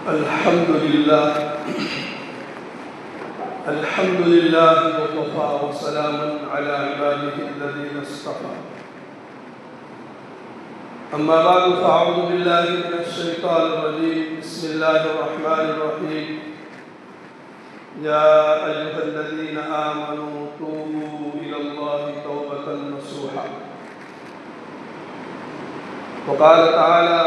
الحمد لله وكفى وسلام على عباده الذين اصطفى. أما بعد فأعوذ بالله من الشيطان الرجيم. بسم الله الرحمن الرحيم. يا أيها الذين آمنوا توبوا إلى الله توبة نصوحا. وقال تعالى: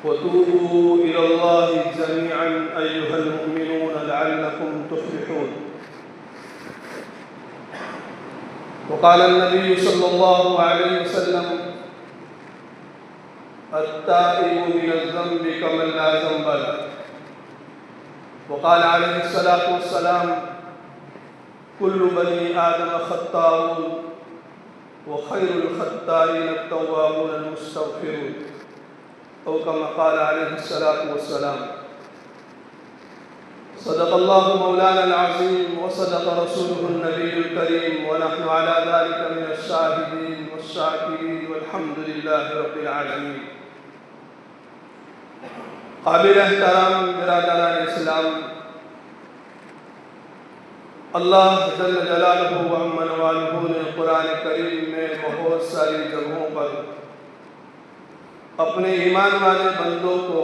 وتوبوا إلى الله جميعا أيها المؤمنون لعلكم تفلحون. وقال النبي صلى الله عليه وسلم: التائب من الذنب كمن لا ذنب له. وقال عليه الصلاة والسلام: كل بني آدم خطاؤون وخير الخطائين التوابون المستغفرون، أو كما قال عليه الصلاة والسلام. صدق الله مولانا العظيم وصدق رسوله النبي الكريم، ونحن على ذلك من الشاهدين والشاكرين، والحمد لله رب العالمين. قابل احترام برادران اسلام، اللہ جل جلالہ و عم نوالہ نے قرآن کریم میں بہت ساری جگہوں پر اپنے ایمان والے بندوں کو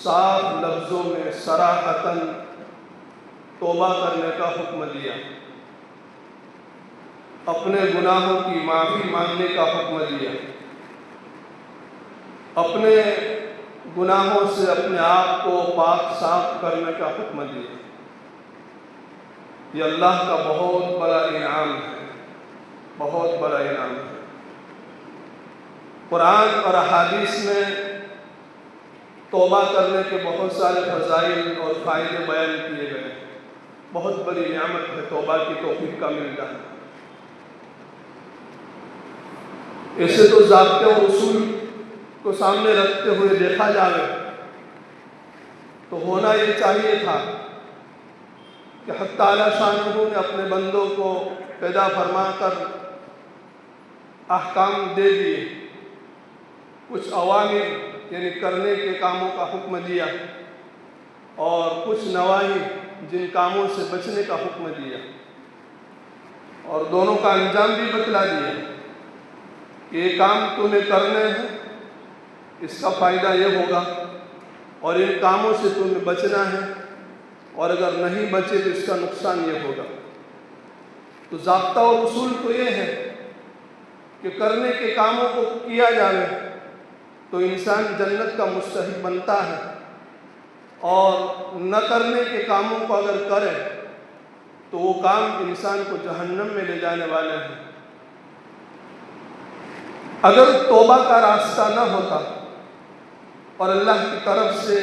صاف لفظوں میں صراحتاً توبہ کرنے کا حکم دیا، اپنے گناہوں کی معافی مانگنے کا حکم دیا، اپنے گناہوں سے اپنے آپ کو پاک صاف کرنے کا حکم دیا۔ یہ اللہ کا بہت بڑا انعام ہے، بہت بڑا انعام ہے۔ قرآن اور احادیث میں توبہ کرنے کے بہت سارے فضائل اور فائدے بیان کیے گئے ہیں۔ بہت بڑی نعمت ہے توبہ کی توفیق کا ملنا ہے۔ ایسے تو ضابطے اور اصول کو سامنے رکھتے ہوئے دیکھا جائے تو ہونا یہ چاہیے تھا کہ حق تعالی شانہ نے اپنے بندوں کو پیدا فرما کر احکام دے دیے، کچھ اوامر یعنی کرنے کے کاموں کا حکم دیا، اور کچھ نواہی جن کاموں سے بچنے کا حکم دیا، اور دونوں کا انجام بھی بتلا دیا کہ یہ کام تمہیں کرنے ہیں، اس کا فائدہ یہ ہوگا، اور ان کاموں سے تمہیں بچنا ہے، اور اگر نہیں بچے تو اس کا نقصان یہ ہوگا۔ تو ضابطہ اور اصول تو یہ ہے کہ کرنے کے کاموں کو کیا جائے تو انسان جنت کا مستحق بنتا ہے، اور نہ کرنے کے کاموں کو اگر کرے تو وہ کام انسان کو جہنم میں لے جانے والے ہیں۔ اگر توبہ کا راستہ نہ ہوتا اور اللہ کی طرف سے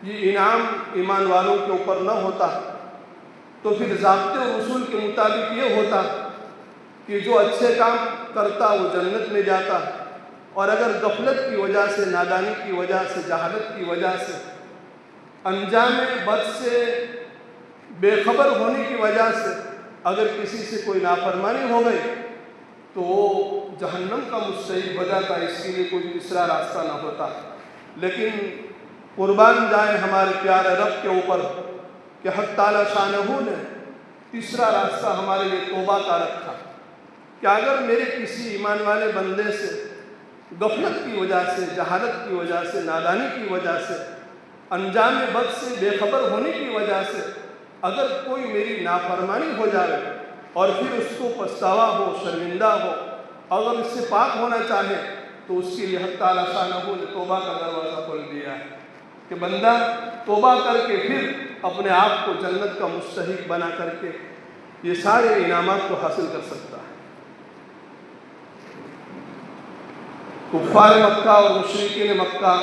یہ انعام ایمان والوں کے اوپر نہ ہوتا تو پھر ضابطے اور اصول کے مطابق یہ ہوتا کہ جو اچھے کام کرتا وہ جنت میں جاتا، اور اگر غفلت کی وجہ سے، نادانی کی وجہ سے، جہالت کی وجہ سے، انجام بد سے بے خبر ہونے کی وجہ سے اگر کسی سے کوئی نافرمانی ہو گئی تو وہ جہنم کا مستحق ہو جاتا، اس کے لیے کوئی تیسرا راستہ نہ ہوتا۔ لیکن قربان جائے ہمارے پیارے رب کے اوپر کہ حق تعالی شانہ نے تیسرا راستہ ہمارے لیے توبہ کا رکھا کہ اگر میرے کسی ایمان والے بندے سے غفلت کی وجہ سے، جہالت کی وجہ سے، نادانی کی وجہ سے، انجام بد سے بے خبر ہونے کی وجہ سے اگر کوئی میری نافرمانی ہو جائے اور پھر اس کو پچھتاوا ہو، شرمندہ ہو، اگر اس سے پاک ہونا چاہے تو اس کے لیے حق تعالی شانہ نے توبہ کا دروازہ کھول دیا ہے کہ بندہ توبہ کر کے پھر اپنے آپ کو جنت کا مستحق بنا کر کے یہ سارے انعامات کو حاصل کر سکتا ہے۔ کفار مکہ اور مشرکین مکہ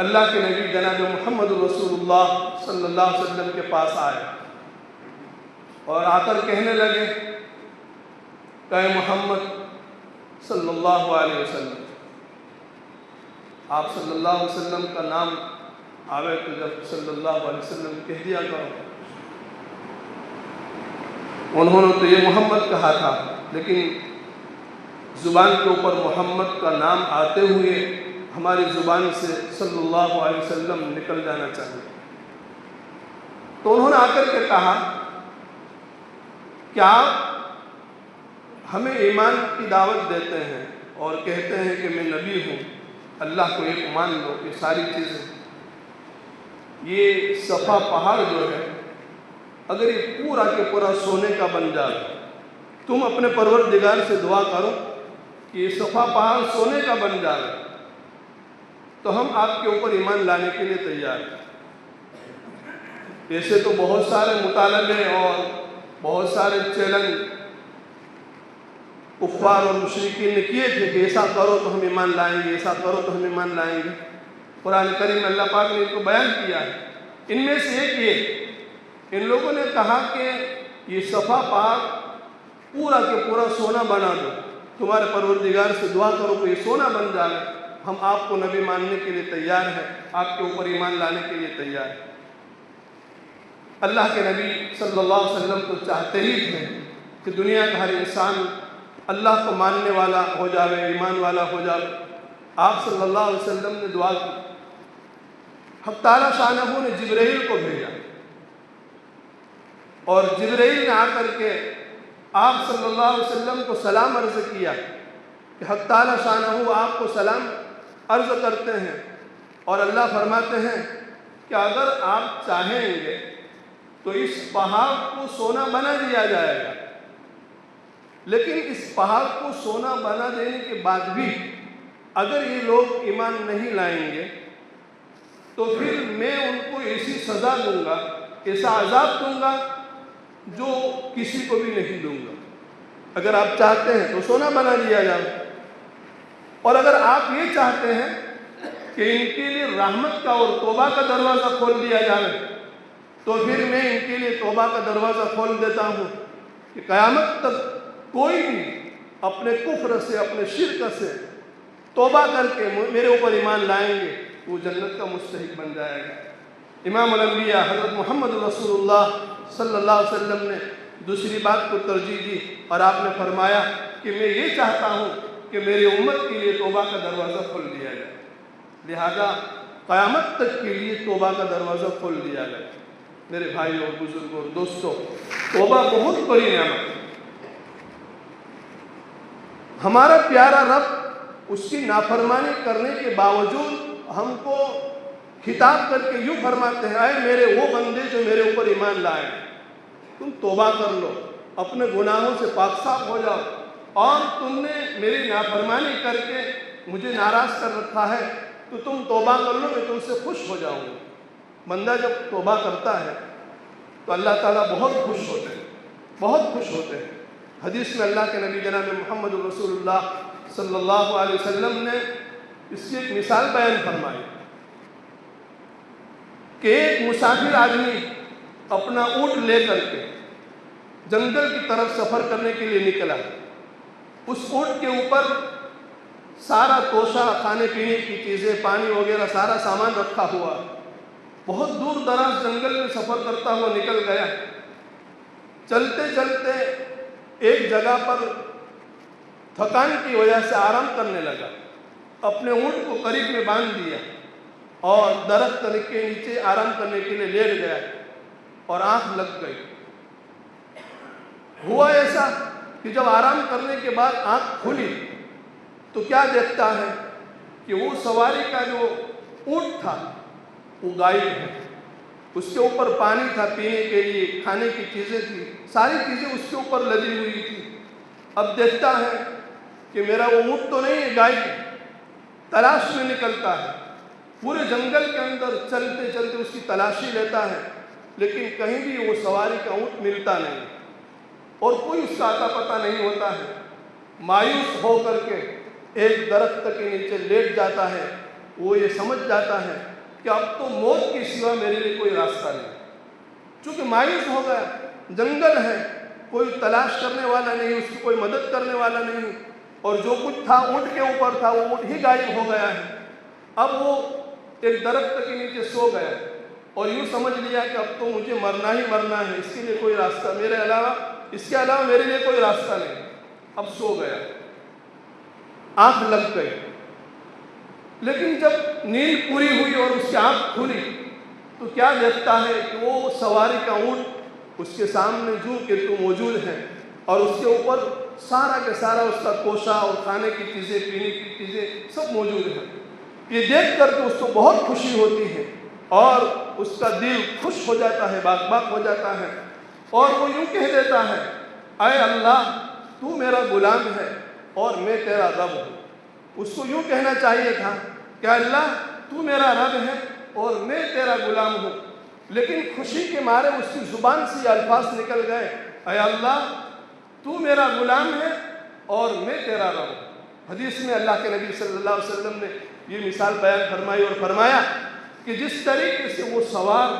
اللہ کے نبی جناب محمد رسول اللہ صلی اللہ علیہ وسلم کے پاس آئے اور آ کر کہنے لگے کہ اے محمد صلی اللہ علیہ وسلم، آپ صلی اللہ علیہ وسلم کا نام آوے تو جب صلی اللہ علیہ وسلم کہہ دیا کرو۔ انہوں نے تو یہ محمد کہا تھا، لیکن زبان کے اوپر محمد کا نام آتے ہوئے ہماری زبان سے صلی اللہ علیہ وسلم نکل جانا چاہیے۔ تو انہوں نے آ کر کے کہا کہ آپ ہمیں ایمان کی دعوت دیتے ہیں اور کہتے ہیں کہ میں نبی ہوں، اللہ کو ایک مان لو، یہ ساری چیزیں، یہ صفا پہاڑ جو ہے اگر یہ پورا کے پورا سونے کا بن جائے، تم اپنے پروردگار سے دعا کرو کہ یہ صفا پہاڑ سونے کا بن جائے تو ہم آپ کے اوپر ایمان لانے کے لیے تیار ہیں۔ ایسے تو بہت سارے مطالبے اور بہت سارے چیلنج کفار اور مشرکین نے کیے تھے کہ ایسا کرو تو ہم ایمان لائیں گے، ایسا کرو تو ہم ایمان لائیں گے۔ قرآن کریم میں اللہ پاک نے ان کو بیان کیا ہے۔ ان میں سے ایک یہ، ان لوگوں نے کہا کہ یہ صفا پہاڑ پورا کے پورا سونا بنا دو، تمہارے پروردگار سے دعا کرو کہ یہ سونا بن جائے، ہم آپ کو نبی ماننے کے لیے تیار ہیں، آپ کے اوپر ایمان لانے کے لیے تیار ہیں۔ اللہ کے نبی صلی اللہ علیہ وسلم تو چاہتے ہی تھے کہ دنیا کا ہر انسان اللہ کو ماننے والا ہو جاوے، ایمان والا ہو جاوے۔ آپ صلی اللہ علیہ وسلم نے دعا کی، حق تعالیٰ شانہ نے جبرائیل کو بھیجا اور جبرائیل نے آ کر کے آپ صلی اللہ علیہ وسلم کو سلام عرض کیا کہ حق تعالیٰ شانہ آپ کو سلام عرض کرتے ہیں، اور اللہ فرماتے ہیں کہ اگر آپ چاہیں گے تو اس پہاڑ کو سونا بنا دیا جائے گا، لیکن اس پہاڑ کو سونا بنا دینے کے بعد بھی اگر یہ لوگ ایمان نہیں لائیں گے تو پھر میں ان کو ایسی سزا دوں گا، ایسا عذاب دوں گا جو کسی کو بھی نہیں دوں گا۔ اگر آپ چاہتے ہیں تو سونا بنا دیا جائے، اور اگر آپ یہ چاہتے ہیں کہ ان کے لیے رحمت کا اور توبہ کا دروازہ کھول دیا جائے تو پھر میں ان کے لیے توبہ کا دروازہ کھول دیتا ہوں کہ قیامت تک کوئی بھی اپنے کفر سے، اپنے شرک سے توبہ کر کے میرے اوپر ایمان لائیں گے وہ جنت کا مستحق بن جائے گا۔ امام الانبیاء حضرت محمد رسول اللہ صلی اللہ علیہ وسلم نے دوسری بات کو ترجیح دی اور آپ نے فرمایا کہ میں یہ چاہتا ہوں کہ میری امت کے لیے توبہ کا دروازہ کھول دیا جائے، لہذا قیامت تک کے لیے توبہ کا دروازہ کھول دیا جائے۔ میرے بھائی اور بزرگوں اور دوستوں، توبہ بہت بڑی نعمت ہے۔ ہمارا پیارا رب اس کی نافرمانی کرنے کے باوجود ہم کو خطاب کر کے یوں فرماتے ہیں، اے میرے وہ بندے جو میرے اوپر ایمان لائے، تم توبہ کر لو، اپنے گناہوں سے پاک صاف ہو جاؤ، اور تم نے میری نافرمانی کر کے مجھے ناراض کر رکھا ہے تو تم توبہ کر لو، میں تم سے خوش ہو جاؤں گا۔ بندہ جب توبہ کرتا ہے تو اللہ تعالیٰ بہت خوش ہوتے ہیں، بہت خوش ہوتے ہیں۔ حدیث میں اللہ کے نبی جناب محمد رسول اللہ صلی اللہ علیہ وسلم نے اس کی ایک مثال بیان فرمائی کہ ایک مسافر آدمی اپنا اونٹ لے کر کے جنگل کی طرف سفر کرنے کے لیے نکلا۔ اس اونٹ کے اوپر سارا توشہ، کھانے پینے کی چیزیں، پانی وغیرہ سارا سامان رکھا ہوا، بہت دور دراز جنگل میں سفر کرتا ہوا نکل گیا۔ چلتے چلتے ایک جگہ پر تھکان کی وجہ سے آرام کرنے لگا، اپنے اونٹ کو قریب میں باندھ دیا اور درخت کے نیچے آرام کرنے کے لیے لیٹ گیا اور آنکھ لگ گئی۔ ہوا ایسا کہ جب آرام کرنے کے بعد آنکھ کھلی تو کیا دیکھتا ہے کہ وہ سواری کا جو اونٹ تھا وہ غائب ہے۔ اس کے اوپر پانی تھا پینے کے لیے، کھانے کی چیزیں تھی، ساری چیزیں اس کے اوپر لدی ہوئی تھی۔ اب دیکھتا ہے کہ میرا وہ اونٹ تو نہیں ہے، غائب ہے۔ تلاش میں نکلتا ہے، پورے جنگل کے اندر چلتے چلتے اس کی تلاشی لیتا ہے، لیکن کہیں بھی وہ سواری کا اونٹ ملتا نہیں اور کوئی اس کا اتا پتہ نہیں ہوتا ہے۔ مایوس ہو کر کے ایک درخت کے نیچے لیٹ جاتا ہے۔ وہ یہ سمجھ جاتا ہے کہ اب تو موت کے سوا میرے لیے کوئی راستہ نہیں، چونکہ مایوس ہو گیا، جنگل ہے، کوئی تلاش کرنے والا نہیں، اس کی کوئی مدد کرنے والا نہیں، اور جو کچھ تھا اونٹ کے اوپر تھا وہ اونٹ ہی غائب ہو گیا ہے۔ اب وہ ایک درخت کے نیچے سو گیا اور یوں سمجھ لیا کہ اب تو مجھے مرنا ہی مرنا ہے، اس کے لیے کوئی راستہ میرے علاوہ، اس کے علاوہ میرے لیے کوئی راستہ نہیں۔ اب سو گیا، آنکھ لگ گئی۔ لیکن جب نیند پوری ہوئی اور اس کی آنکھ کھلی تو کیا دیکھتا ہے کہ وہ سواری کا اونٹ اس کے سامنے جو کہ تو موجود ہے، اور اس کے اوپر سارا کا سارا اس کا کوشا اور کھانے کی چیزیں، پینے کی چیزیں سب موجود ہیں۔ یہ دیکھ کر کے اس کو بہت خوشی ہوتی ہے اور اس کا دل خوش ہو جاتا ہے، باغ باغ ہو جاتا ہے، اور وہ یوں کہہ دیتا ہے، اے اللہ تو میرا غلام ہے اور میں تیرا رب ہوں۔ اس کو یوں کہنا چاہیے تھا کہ اللہ تو میرا رب ہے اور میں تیرا غلام ہوں، لیکن خوشی کے مارے اس کی زبان سے یہ الفاظ نکل گئے، اے اللہ تو میرا غلام ہے اور میں تیرا رب ہوں۔ حدیث میں اللہ کے نبی صلی اللہ علیہ وسلم نے یہ مثال بیان فرمائی اور فرمایا کہ جس طریقے سے وہ سوار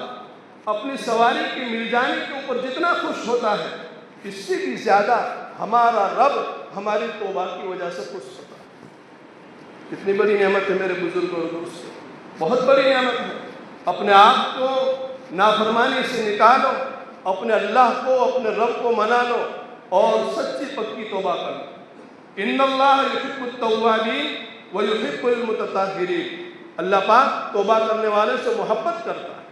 اپنی سواری کے مل جانے کے اوپر جتنا خوش ہوتا ہے، اس سے بھی زیادہ ہمارا رب ہماری توبہ کی وجہ سے خوش ہوتا ہے۔ کتنی بڑی نعمت ہے میرے بزرگوں اور دوستوں، بہت بڑی نعمت ہے۔ اپنے آپ کو نافرمانی سے نکالو، اپنے اللہ کو، اپنے رب کو منا لو اور سچی پکی توبہ کر لو۔ ان اللہ یحب التوابین ویحب المتطہرین، اللہ پاک توبہ کرنے والے سے محبت کرتا ہے۔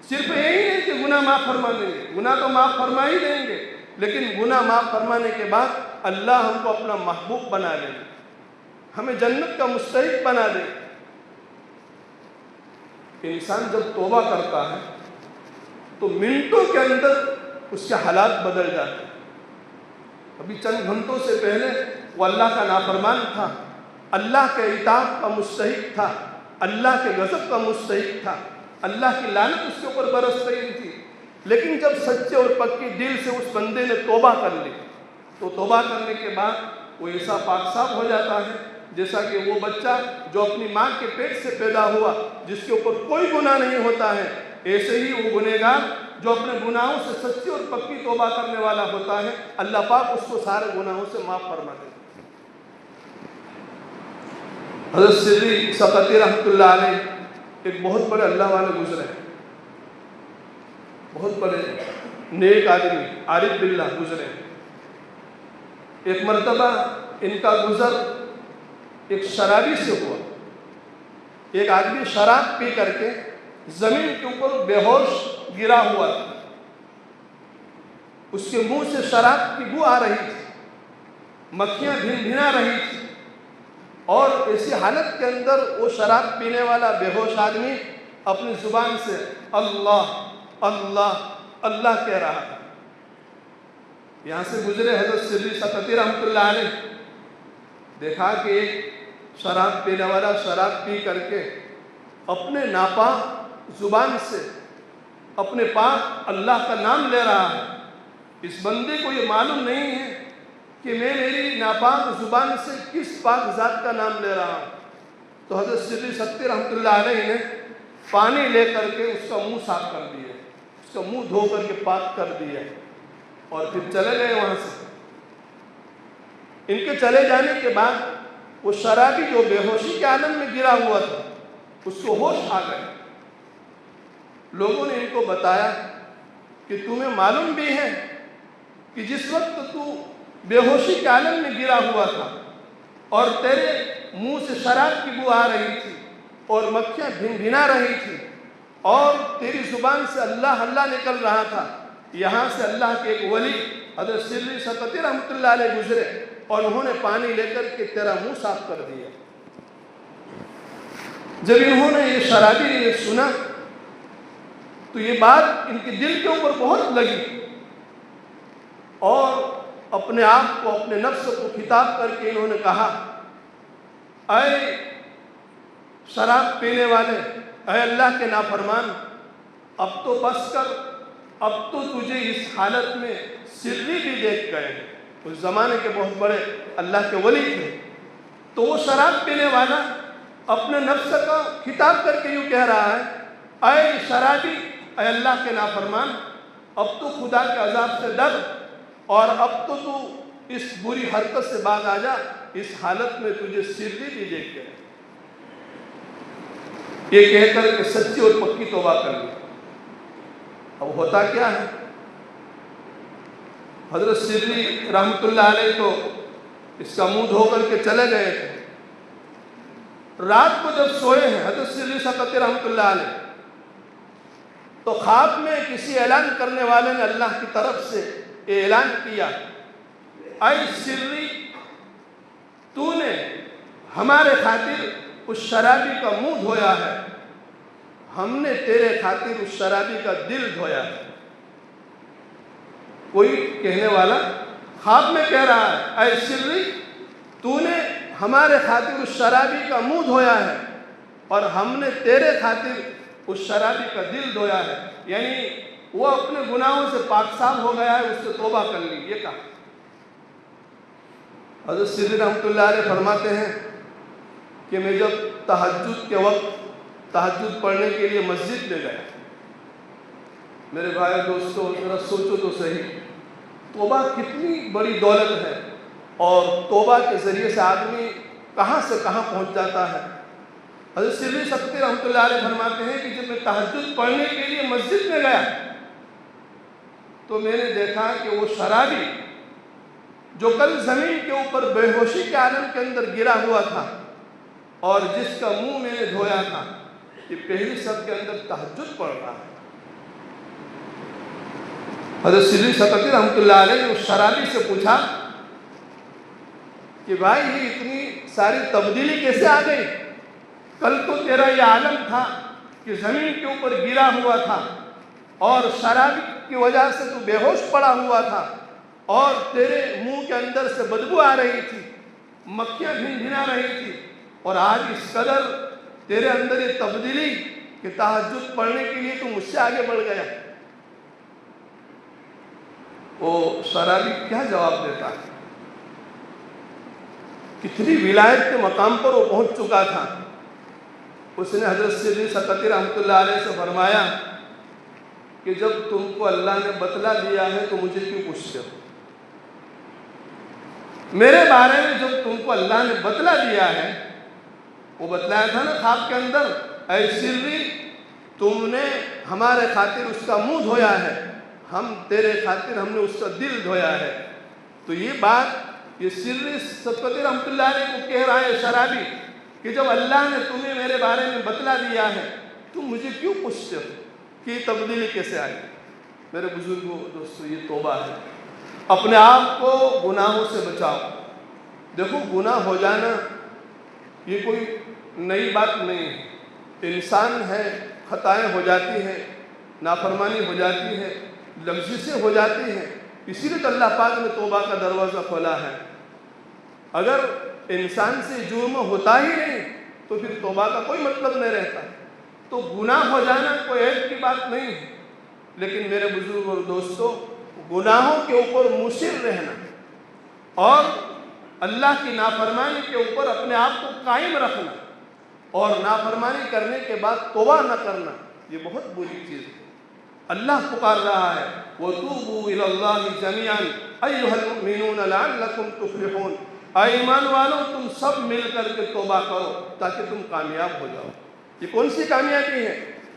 صرف یہی نہیں کہ گناہ معاف فرما دیں گے، گناہ تو معاف فرما ہی دیں گے، لیکن گناہ معاف فرمانے کے بعد اللہ ہم کو اپنا محبوب بنا لے، ہمیں جنت کا مستحق بنا دے۔ انسان جب توبہ کرتا ہے تو منٹوں کے اندر اس کے حالات بدل جاتے ہیں۔ ابھی چند گھنٹوں سے پہلے وہ اللہ کا نافرمان تھا، اللہ کے عتاب کا مستحق تھا، اللہ کے غضب کا مستحق تھا، اللہ کی لعنت اس کے اوپر برس رہی تھی، لیکن جب سچے اور پکی دل سے اس بندے نے توبہ کر لی تو توبہ کرنے کے بعد وہ ایسا پاک صاف ہو جاتا ہے جیسا کہ وہ بچہ جو اپنی ماں کے پیٹ سے پیدا ہوا، جس کے اوپر کوئی گناہ نہیں ہوتا ہے، ایسے ہی وہ گنہگار جو اپنے گناہوں سے سچی اور پکی توبہ کرنے والا ہوتا ہے، اللہ پاک اس کو سارے گناہوں سے معاف فرما دیتا ہے۔ حضرت سری سقطی رحمۃ اللہ علیہ ایک بہت بڑے اللہ والے گزرے، بہت بڑے نیک آدمی عارف باللہ گزرے۔ ایک مرتبہ ان کا گزر ایک شرابی سے ہوا۔ ایک آدمی شراب پی کر کے زمین کے اوپر بے ہوش گرا ہوا تھا، اس کے منہ سے شراب کی بو آ رہی تھی، مکھیاں بھن بھنا رہی تھی، اور ایسی حالت کے اندر وہ شراب پینے والا بے ہوش آدمی اپنی زبان سے اللہ اللہ اللہ کہہ رہا تھا۔ یہاں سے گزرے حضرت سری سقطی رحمۃ اللہ علیہ، دیکھا کہ ایک شراب پینے والا شراب پی کر کے اپنے ناپاک زبان سے اپنے پاک اللہ کا نام لے رہا ہے۔ اس بندے کو یہ معلوم نہیں ہے کہ میں میری ناپاک زبان سے کس پاک ذات کا نام لے رہا ہوں۔ تو حضرت سری سقطی رحمۃ اللہ علیہ نے پانی لے کر کے اس کا منہ صاف کر دیا، اس کا منہ دھو کر کے پاک کر دیا، اور پھر چلے گئے وہاں سے۔ ان کے چلے جانے کے بعد وہ شرابی جو بے ہوشی کے عالم میں گرا ہوا تھا، اس کو ہوش آ گئے۔ لوگوں نے ان کو بتایا کہ تمہیں معلوم بھی ہے کہ جس وقت تو بے ہوشی کے عالم میں گرا ہوا تھا اور تیرے منہ سے شراب کی بو آ رہی تھی اور مکھیاں بھن بھنا رہی تھی اور تیری زبان سے اللہ اللہ نکل رہا تھا، یہاں سے اللہ کے ایک ولی حضرت سری سقطی رحمۃ اللہ علیہ گزرے اور انہوں نے پانی لے کر کے تیرا منہ صاف کر دیا۔ جب انہوں نے یہ شرابی نے یہ سنا تو یہ بات ان کے دل کے اوپر بہت لگی، اور اپنے آپ کو اپنے نفس کو خطاب کر کے انہوں نے کہا، اے شراب پینے والے، اے اللہ کے نافرمان، اب تو بس کر، اب تو تجھے اس حالت میں سری بھی دیکھ گئے۔ اس زمانے کے بہت بڑے اللہ کے ولی تھے، تو وہ شراب پینے والا اپنے نفس کا خطاب کر کے یوں کہہ رہا ہے، اے شرابی، اے اللہ کے نافرمان، اب تو خدا کے عذاب سے ڈر، اور اب تو اس بری حرکت سے باز آ جا، اس حالت میں تجھے سری بھی دیکھ گئے۔ یہ کہہ کر کہ سچی اور پکی توبہ کر لی۔ اب ہوتا کیا ہے، حضرت سری رحمۃ اللہ علیہ تو اس کا منہ دھو کر کے چلے گئے تھے، رات کو جب سوئے ہیں حضرت سری سقطی رحمۃ اللہ علیہ، تو خواب میں کسی اعلان کرنے والے نے اللہ کی طرف سے یہ اعلان کیا، اے سری، تو نے ہمارے خاطر اس شرابی کا منہ دھویا ہے، ہم نے تیرے خاطر اس شرابی کا دل دھویا ہے۔ کوئی کہنے والا خواب میں کہہ رہا ہے، اے سری، تو نے ہمارے خاطر اس شرابی کا منہ دھویا ہے اور ہم نے تیرے خاطر اس شرابی کا دل دھویا ہے، یعنی وہ اپنے گناہوں سے پاک صاف ہو گیا ہے، اس سے توبہ کر لی، یہ کہا۔ حضرت سری رحمۃ اللہ علیہ فرماتے ہیں کہ میں جب تہجد کے وقت تہجد پڑھنے کے لیے مسجد میں گیا، میرے بھائی دوستو ذرا سوچو تو صحیح، توبہ کتنی بڑی دولت ہے، اور توبہ کے ذریعے سے آدمی کہاں سے کہاں پہنچ جاتا ہے۔ حضرت سری سقطی رحمۃ اللہ علیہ فرماتے ہیں کہ جب میں تہجد پڑھنے کے لیے مسجد میں گیا تو میں نے دیکھا کہ وہ شرابی جو کل زمین کے اوپر بے ہوشی کے عالم کے اندر گرا ہوا تھا اور جس کا منہ میں نے دھویا تھا، یہ پہلی صف کے اندر تہجد پڑھ رہا ہے۔ حضرت سری سقطی رحمۃ اللہ علیہ نے اس شرابی سے پوچھا کہ بھائی یہ اتنی ساری تبدیلی کیسے آ گئی؟ کل تو تیرا یہ عالم تھا کہ زمین کے اوپر گرا ہوا تھا اور شرابی کی وجہ سے تو بے ہوش پڑا ہوا تھا اور تیرے منہ کے اندر سے بدبو آ رہی تھی، مکھیاں بھن رہی تھی، اور آج اس قدر تیرے اندر یہ تبدیلی کہ تہجد پڑھنے کے لیے تو مجھ سے آگے بڑھ گیا۔ وہ شرابی کیا جواب دیتا ہے؟ کتنی ولایت کے مقام پر وہ پہنچ چکا تھا۔ اس نے حضرت سری سقطی رحمۃ اللہ علیہ سے فرمایا کہ جب تم کو اللہ نے بتلا دیا ہے تو مجھے کیوں پوچھتے ہو؟ میرے بارے میں جب تم کو اللہ نے بتلا دیا ہے، وہ بتلایا تھا نا خواب کے اندر، اے سری، تم نے ہمارے خاطر اس کا منہ دھویا ہے، ہم تیرے خاطر ہم نے اس کا دل دھویا ہے۔ تو یہ بات یہ سری سقطی رحمۃ اللہ علیہ کو کہہ رہا ہے شرابی کہ جب اللہ نے تمہیں میرے بارے میں بتلا دیا ہے، تم مجھے کیوں پوچھتے ہو کہ یہ تبدیلی کیسے آئی؟ میرے بزرگوں دوستو، یہ توبہ ہے۔ اپنے آپ کو گناہوں سے بچاؤ۔ دیکھو، گناہ ہو جانا یہ کوئی نئی بات نہیں ہے، انسان ہے، خطائیں ہو جاتی ہیں، نافرمانی ہو جاتی ہے، لغزشیں ہو جاتی ہیں، اسی لیے تو اللہ پاک نے توبہ کا دروازہ کھولا ہے۔ اگر انسان سے جرم ہوتا ہی نہیں تو پھر توبہ کا کوئی مطلب نہیں رہتا۔ تو گناہ ہو جانا کوئی عیب کی بات نہیں ہے، لیکن میرے بزرگ اور دوستو، گناہوں کے اوپر مصر رہنا اور اللہ کی نافرمانی کے اوپر اپنے آپ کو قائم رکھنا اور نافرمانی کرنے کے بعد توبہ نہ کرنا، یہ بہت بری چیز ہے۔ اللہ پکار رہا ہے، وَتُوبُوا إِلَى اللَّهِ جَمِيعًا أَيُّهَا الْمُؤْمِنُونَ لَعَلَّكُمْ تُفْلِحُونَ۔ اے ایمان والوں، تم سب مل کر کے توبہ کرو تاکہ تم کامیاب ہو جاؤ۔ یہ کون سی کامیابی ہے؟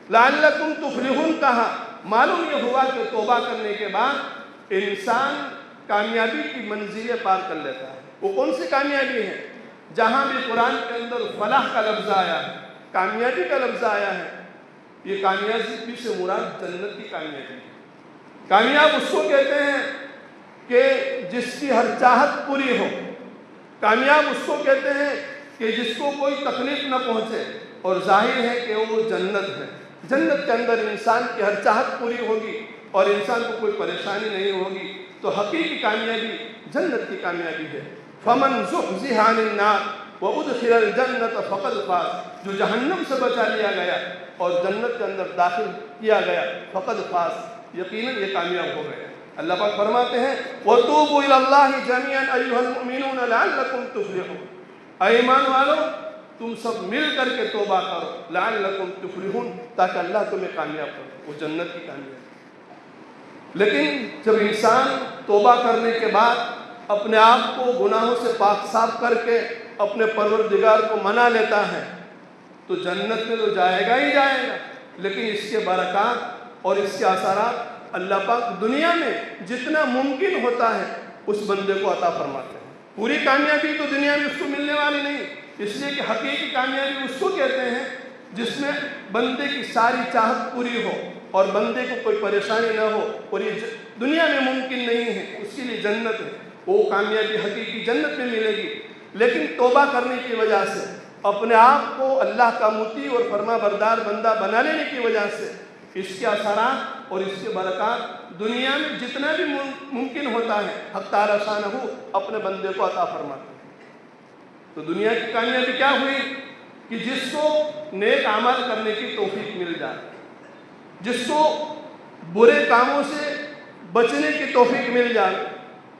لَعَلَّكُمْ تُفْلِحُونَ کہا، معلوم یہ ہوا کہ توبہ کرنے کے بعد انسان کامیابی کی منزلیں پار کر لیتا ہے۔ وہ کون سی کامیابی ہے؟ جہاں بھی قرآن کے اندر فلاح کا لفظ آیا ہے، کامیابی کا لفظ آیا ہے، یہ کامیابی سے مراد جنت کی کامیابی ہے۔ کامیاب اس کو کہتے ہیں کہ جس کی ہر چاہت پوری ہو، کامیاب اس کو کہتے ہیں کہ جس کو کوئی تکلیف نہ پہنچے، اور ظاہر ہے کہ وہ جنت ہے۔ جنت کے اندر انسان کی ہر چاہت پوری ہوگی اور انسان کو کوئی پریشانی نہیں ہوگی، تو حقیقی کامیابی جنت کی کامیابی ہے۔ فَمَنْ زُحْزِحَ عَنِ النَّارِ وَأُدْخِلَ الْجَنَّةَ فَقَدْ فَازَ، جو جہنم سے بچا لیا گیا اور جنت کے اندر داخل کیا گیا، فقد فاز، یقیناً یہ کامیاب ہو گئے۔ اللہ پاک فرماتے ہیں، وَتُوبُوا إِلَى اللَّهِ جَمِيعًا أَيُّهَا الْمُؤْمِنُونَ لَعَلَّكُمْ تُفْلِحُونَ۔ اے ایمان والو، تم سب مل کر کے توبہ کرو، لَعَلَّكُمْ تُفْلِحُونَ، تاکہ اللہ تمہیں کامیاب کرے، وہ جنت کی کامیابی۔ لیکن جب انسان توبہ کرنے کے بعد اپنے آپ کو گناہوں سے پاک صاف کر کے اپنے پروردگار کو منا لیتا ہے تو جنت میں تو جائے گا ہی جائے گا، لیکن اس کے برکات اور اس کے اثرات اللہ پاک دنیا میں جتنا ممکن ہوتا ہے اس بندے کو عطا فرماتے ہیں۔ پوری کامیابی تو دنیا میں اس کو ملنے والی نہیں، اس لیے کہ حقیقی کامیابی اس کو کہتے ہیں جس میں بندے کی ساری چاہت پوری ہو اور بندے کو کوئی پریشانی نہ ہو، اور یہ دنیا میں ممکن نہیں ہے، اس کے لیے جنت ہے، وہ کامیابی حقیقی جنت میں ملے گی۔ لیکن توبہ کرنے کی وجہ سے، اپنے آپ کو اللہ کا مطیع اور فرما بردار بندہ بنا لینے کی وجہ سے، اس کے اثرات اور اس کے برکات دنیا میں جتنا بھی ممکن ہوتا ہے حق تعالیٰ شانہ اپنے بندے کو عطا فرماتے ہیں۔ تو دنیا کی کامیابی کیا ہوئی کہ جس کو نیک اعمال کرنے کی توفیق مل جائے، جس کو برے کاموں سے بچنے کی توفیق مل جائے،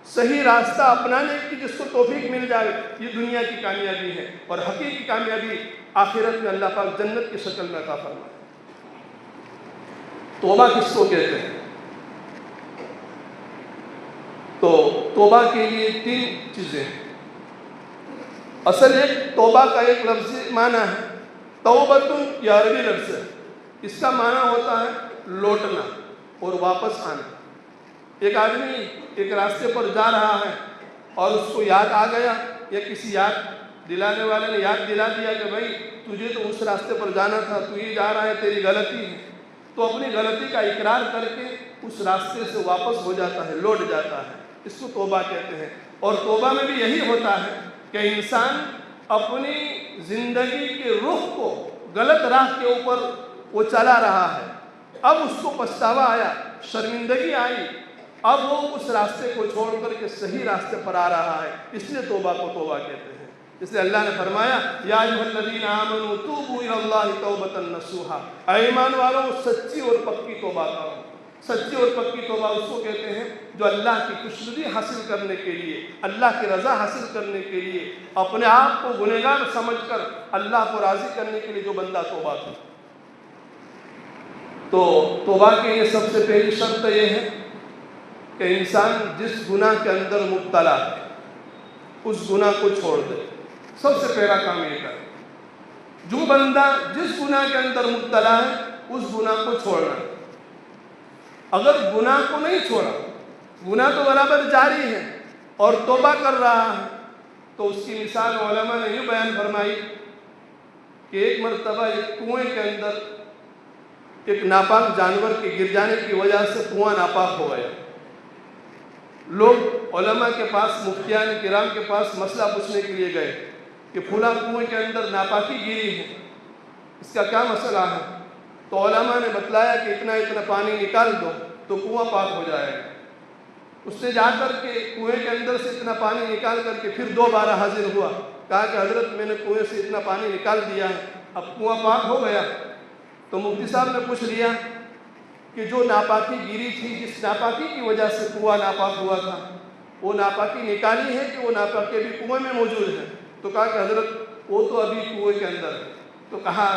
صحیح راستہ اپنانے کی جس کو توفیق مل جائے، یہ دنیا کی کامیابی ہے۔ اور حقیقی کامیابی آخرت میں اللہ پاک جنت کی شکل میں عطا فرمائے۔ توبہ کس کو کہتے ہیں؟ تو توبہ کے لیے 3 چیزیں ہیں۔ اصل ایک توبہ کا ایک لفظی معنی ہے، توبتن، یہ عربی لفظ ہے، اس کا معنی ہوتا ہے لوٹنا اور واپس آنا۔ ایک آدمی ایک راستے پر جا رہا ہے اور اس کو یاد آ گیا، یا کسی یاد دلانے والے نے یاد دلا دیا کہ بھائی تجھے تو اس راستے پر جانا تھا، تو یہ جا رہا ہے، تیری غلطی ہے، تو اپنی غلطی کا اقرار کر کے اس راستے سے واپس ہو جاتا ہے، لوٹ جاتا ہے، اس کو توبہ کہتے ہیں۔ اور توبہ میں بھی یہی ہوتا ہے کہ انسان اپنی زندگی کے رخ کو غلط راہ کے اوپر وہ چلا رہا ہے، اب اس کو پچھتاوا آیا، شرمندگی آئی، اب وہ اس راستے کو چھوڑ کر کے صحیح راستے پر آ رہا ہے، اس لیے توبہ کو توبہ کہتے ہیں۔ اس لیے اللہ نے فرمایا یا ایھا الذین آمنوا توبوا الی اللہ توبۃ نصوحا، اے ایمان والوں سچی اور پکی توبہ کرو۔ سچی اور پکی توبہ اس کو کہتے ہیں جو اللہ کی خوشنودی حاصل کرنے کے لیے، اللہ کی رضا حاصل کرنے کے لیے، اپنے آپ کو گنہگار سمجھ کر اللہ کو راضی کرنے کے لیے جو بندہ توبہ کرے۔ تو توبہ کے لیے سب سے پہلی شرط یہ ہے کہ انسان جس گناہ کے اندر مبتلا ہے اس گناہ کو چھوڑ دے۔ سب سے پہلا کام یہ کرے، جو بندہ جس گناہ کے اندر مبتلا ہے اس گناہ کو چھوڑنا۔ اگر گناہ کو نہیں چھوڑا، گناہ تو برابر جاری ہے اور توبہ کر رہا ہے، تو اس کی مثال علماء نے یوں بیان فرمائی کہ ایک مرتبہ ایک کنویں کے اندر ایک ناپاک جانور کے گر جانے کی وجہ سے کنواں ناپاک ہو گیا۔ لوگ علماء کے پاس، مفتیان کرام کے پاس مسئلہ پوچھنے کے لیے گئے کہ فلاں کنویں کے اندر ناپاکی گری ہے، اس کا کیا مسئلہ ہے؟ تو علماء نے بتلایا کہ اتنا اتنا پانی نکال دو تو کنواں پاک ہو جائے گا۔ اس نے جا کر کے کنویں کے اندر سے اتنا پانی نکال کر کے پھر دوبارہ حاضر ہوا، کہا کہ حضرت میں نے کنویں سے اتنا پانی نکال دیا ہے، اب کنواں پاک ہو گیا۔ تو مفتی صاحب نے پوچھ لیا کہ جو ناپاکی گری تھی، جس ناپاکی کی وجہ سے کنواں ناپاک ہوا تھا، وہ ناپاکی نکالی ہے کہ وہ ناپاکی ابھی کنویں میں موجود ہے؟ تو کہا کہ حضرت وہ تو ابھی کنویں کے اندر ہے۔ تو کہا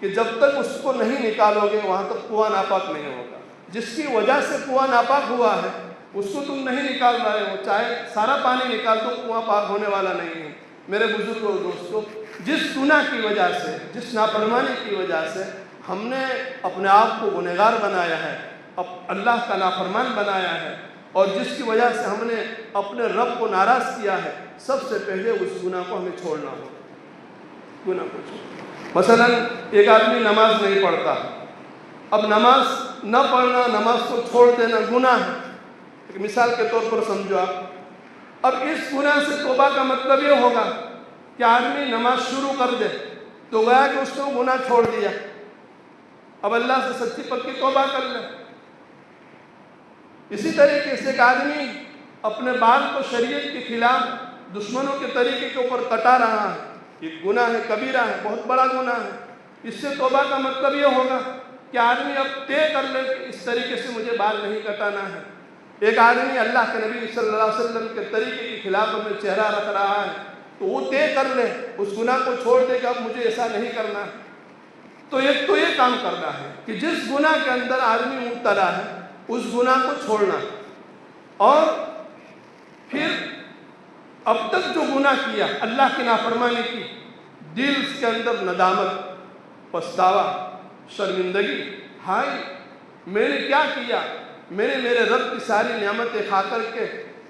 کہ جب تک اس کو نہیں نکالو گے وہاں تک کنواں ناپاک نہیں ہوگا۔ جس کی وجہ سے کنواں ناپاک ہوا ہے اس کو تم نہیں نکال رہے ہو، چاہے سارا پانی نکال دو کنواں پاک ہونے والا نہیں ہے۔ میرے بزرگوں اور دوستوں، جس گناہ کی وجہ سے، جس نافرمانی کی وجہ سے ہم نے اپنے آپ کو گنہگار بنایا ہے، اب اللہ کا نافرمان بنایا ہے، اور جس کی وجہ سے ہم نے اپنے رب کو ناراض کیا ہے، سب سے پہلے اس گناہ کو ہمیں چھوڑنا ہوگا۔ گناہ کو چھوڑنا۔ مثلا ایک آدمی نماز نہیں پڑھتا، اب نماز نہ پڑھنا، نماز کو چھوڑ دینا گناہ ہے، ایک مثال کے طور پر سمجھو آپ۔ اب اس گناہ سے توبہ کا مطلب یہ ہوگا کہ آدمی نماز شروع کر دے تو گویا کہ اس نے گناہ چھوڑ دیا، اب اللہ سے سچی پکی توبہ کر لے۔ اسی طریقے سے ایک آدمی اپنے بال کو شریعت کے خلاف دشمنوں کے طریقے کے اوپر کٹا رہا ہے، یہ گناہ ہے، کبیرہ ہے، بہت بڑا گناہ ہے۔ اس سے توبہ کا مطلب یہ ہوگا کہ آدمی اب طے کر لے کہ اس طریقے سے مجھے بال نہیں کٹانا ہے۔ ایک آدمی اللہ کے نبی صلی اللہ علیہ وسلم کے طریقے کے خلاف میں چہرہ رکھ رہا ہے تو وہ طے کر لے، اس گناہ کو چھوڑ دے کہ اب مجھے ایسا نہیں کرنا ہے۔ تو ایک تو یہ کام کرنا ہے کہ جس گناہ کے اندر آدمی مبتلا ہے اس گناہ کو چھوڑنا، اور پھر اب تک جو گناہ کیا، اللہ کی نافرمانی کی، دل کے اندر ندامت، پچھتاوا، شرمندگی، ہائے میں نے کیا کیا، میں نے میرے رب کی ساری نعمتیں کھا کر کے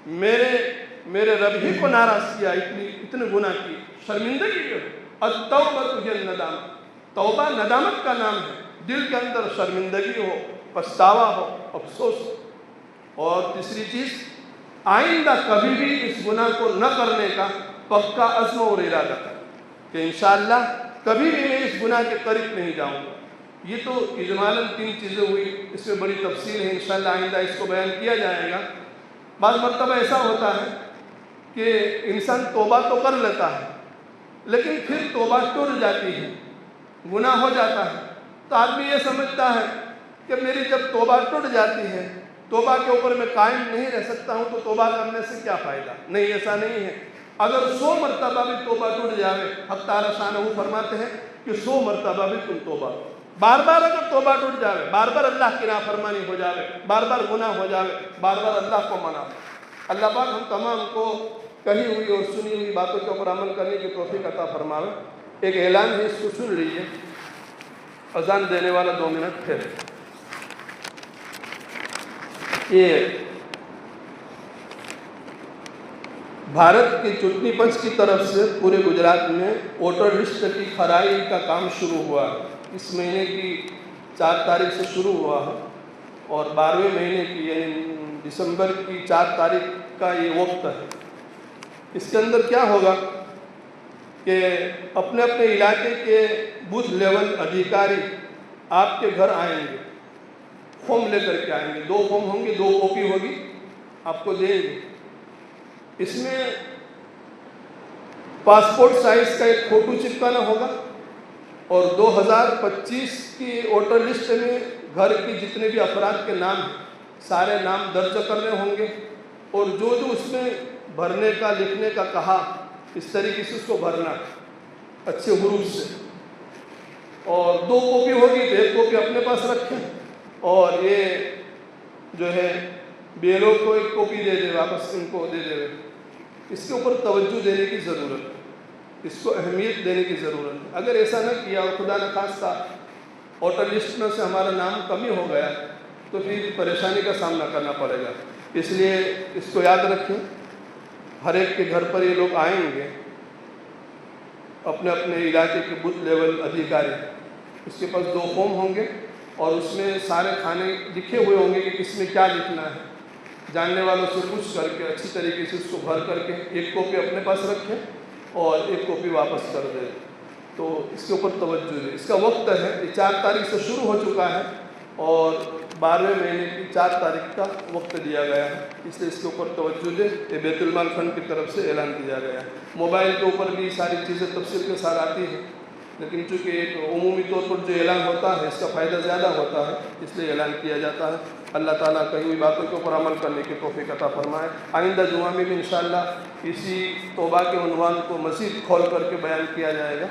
میرے رب ہی کو ناراض کیا، اتنے گناہ کی، شرمندگی بھی ہو۔ التوبۃ ہی الندامہ، توبہ ندامت کا نام ہے، دل کے اندر شرمندگی ہو، پچھتاوا ہو، افسوس ہو۔ اور تیسری چیز، آئندہ کبھی بھی اس گناہ کو نہ کرنے کا پکا عزم اور ارادہ کر کہ انشاءاللہ کبھی بھی میں اس گناہ کے قریب نہیں جاؤں گا۔ یہ تو اجمالاً 3 چیزیں ہوئی، اس میں بڑی تفصیل ہے، انشاءاللہ آئندہ اس کو بیان کیا جائے گا۔ بعض مرتبہ ایسا ہوتا ہے کہ انسان توبہ تو کر لیتا ہے لیکن پھر توبہ ٹوٹ جاتی ہے، گناہ ہو جاتا ہے، تو آدمی یہ سمجھتا ہے کہ میری جب توبہ ٹوٹ جاتی ہے، توبہ کے اوپر میں قائم نہیں رہ سکتا ہوں، تو توبہ کرنے سے کیا فائدہ؟ نہیں، ایسا نہیں ہے۔ اگر 100 مرتبہ بھی توبہ ٹوٹ جاوے، حق تعالی شانہ فرماتے ہیں کہ 100 مرتبہ بھی تم توبہ، بار بار اگر توبہ ٹوٹ جاوے، بار بار اللہ کی نافرمانی ہو جاوے، بار بار گناہ ہو جاوے، بار بار اللہ کو منع، اللہ پاک ہم تمام کو کہی ہوئی اور سنی ہوئی باتوں کے اوپر عمل کرنے کی توفیق عطا فرماوے۔ ایک اعلان ہے، اس کو سن لیجیے، اذان دینے والا 2 منٹ پھر۔ یہ بھارت کے چٹنی پنچ کی طرف سے پورے گجرات میں ووٹر لسٹ کی کھرائی کا کام شروع ہوا ہے۔ اس مہینے کی 4 تاریخ سے شروع ہوا ہے اور 12ویں مہینے کی یعنی دسمبر کی 4 تاریخ کا یہ وقت ہے۔ اس کے اندر کیا ہوگا کہ اپنے اپنے علاقے کے بوتھ لیول ادھیکاری آپ کے گھر آئیں گے، فارم لے کر کے آئیں گے، 2 فارم ہوں گے، 2 کاپی ہوگی، آپ کو دیں گے۔ اس میں پاسپورٹ سائز کا ایک فوٹو چپکانا ہوگا اور 2025 کی ووٹر لسٹ میں گھر کے جتنے بھی افراد کے نام ہیں سارے نام درج کرنے ہوں گے، اور جو اس میں بھرنے کا لکھنے کا کہا اس طریقے سے اس کو بھرنا اچھے حروف سے۔ اور 2 کاپی ہوگی تو 1 کاپی اپنے پاس رکھیں، اور یہ جو ہے بیلوں کو 1 کاپی دے دے، واپس ان کو دے دے۔ اس کے اوپر توجہ دینے کی ضرورت ہے، اس کو اہمیت دینے کی ضرورت ہے۔ اگر ایسا نہ کیا اور خدا نخواستہ ووٹر لسٹ میں سے ہمارا نام کمی ہو گیا تو پھر پریشانی کا سامنا کرنا پڑے گا۔ اس لیے اس کو یاد رکھیں، ہر ایک کے گھر پر یہ لوگ آئیں گے، اپنے اپنے علاقے کے بوتھ لیول ادھیکاری، اس کے پاس 2 فارم ہوں گے اور اس میں سارے کھانے لکھے ہوئے ہوں گے کہ کس میں کیا لکھنا ہے۔ جاننے والوں سے پوچھ کر کے اچھی طریقے سے اس کو بھر کر کے 1 کاپی اپنے پاس رکھیں اور 1 کاپی واپس کر دیں۔ تو اس کے اوپر توجہ دیں۔ اس کا وقت ہے، یہ 4 تاریخ سے شروع ہو چکا ہے اور 12ویں مہینے کی 4 تاریخ کا وقت دیا گیا ہے، اس لیے اس کے اوپر توجہ دیں۔ یہ بیت المال فنڈ کی طرف سے اعلان کیا گیا ہے۔ موبائل کے اوپر بھی ساری چیزیں تفصیل کے ساتھ آتی ہیں، لیکن چونکہ ایک عمومی طور پر جو اعلان ہوتا ہے اس کا فائدہ زیادہ ہوتا ہے، اس لیے اعلان کیا جاتا ہے۔ اللہ تعالیٰ کہی ہوئی باتوں کے اوپر عمل کرنے کی توفیق عطا فرمائے۔ آئندہ جمعہ میں بھی انشاءاللہ اسی توبہ کے عنوان کو مزید کھول کر کے بیان کیا جائے گا۔